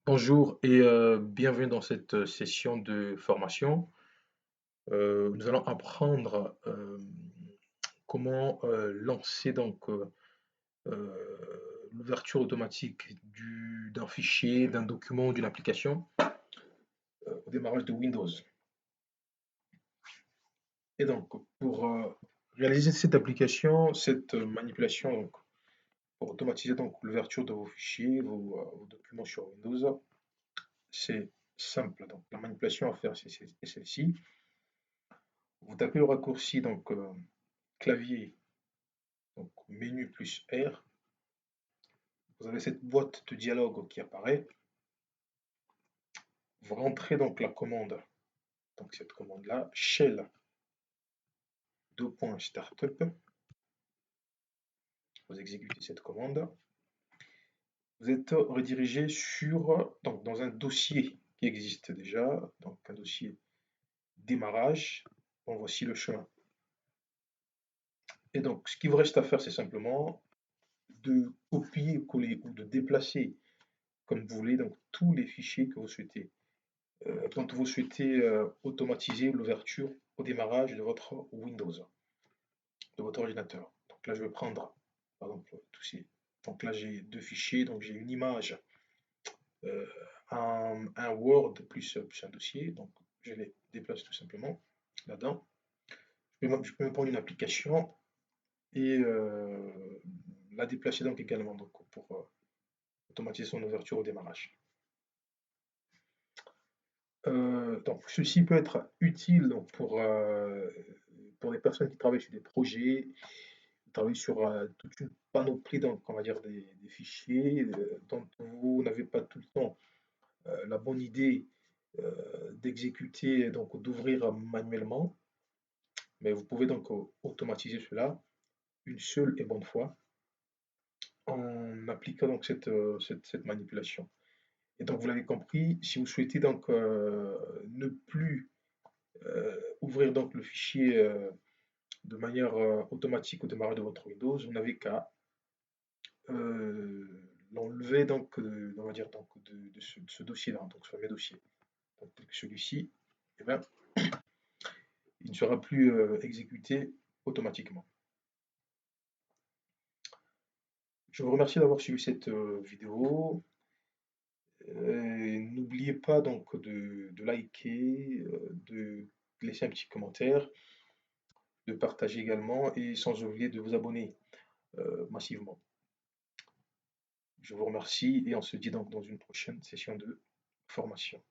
Bonjour et bienvenue dans cette session de formation. Nous allons apprendre comment lancer l'ouverture automatique d'un fichier, d'un document ou d'une application au démarrage de Windows. Et donc, pour réaliser cette application, cette manipulation, pour automatiser l'ouverture de vos fichiers, vos documents sur Windows, c'est simple. Donc, la manipulation à faire, c'est celle-ci. Vous tapez le raccourci clavier, donc menu plus R. Vous avez cette boîte de dialogue qui apparaît. Vous rentrez donc la commande, donc cette commande-là, shell startup. Vous exécutez cette commande. Vous êtes redirigé dans un dossier qui existe déjà, donc un dossier démarrage. Bon, voici le chemin. Et donc, ce qui vous reste à faire, c'est simplement de copier, coller ou de déplacer comme vous voulez donc tous les fichiers que vous souhaitez. Quand vous souhaitez automatiser l'ouverture au démarrage de votre Windows, de votre ordinateur. Donc là, je vais prendre, par exemple, tous ces. Donc là, j'ai deux fichiers. Donc j'ai une image, euh, un Word plus un dossier. Donc je les déplace tout simplement là-dedans. Je peux me prendre une application et la déplacer donc également donc, pour automatiser son ouverture au démarrage. Donc ceci peut être utile donc, pour les personnes qui travaillent sur des projets, qui travaillent sur toute une panoplie donc, on va dire, des fichiers dont vous n'avez pas tout le temps la bonne idée d'exécuter, donc d'ouvrir manuellement, mais vous pouvez donc automatiser cela une seule et bonne fois en appliquant donc cette manipulation. Et donc vous l'avez compris, si vous souhaitez donc ne plus ouvrir donc le fichier de manière automatique au démarrage de votre Windows, vous n'avez qu'à l'enlever donc, on va dire donc de ce dossier-là, donc sur mes dossiers. Donc celui-ci, eh ben, il ne sera plus exécuté automatiquement. Je vous remercie d'avoir suivi cette vidéo. N'oubliez pas donc de liker, de laisser un petit commentaire, de partager également et sans oublier de vous abonner massivement. Je vous remercie et on se dit donc dans une prochaine session de formation.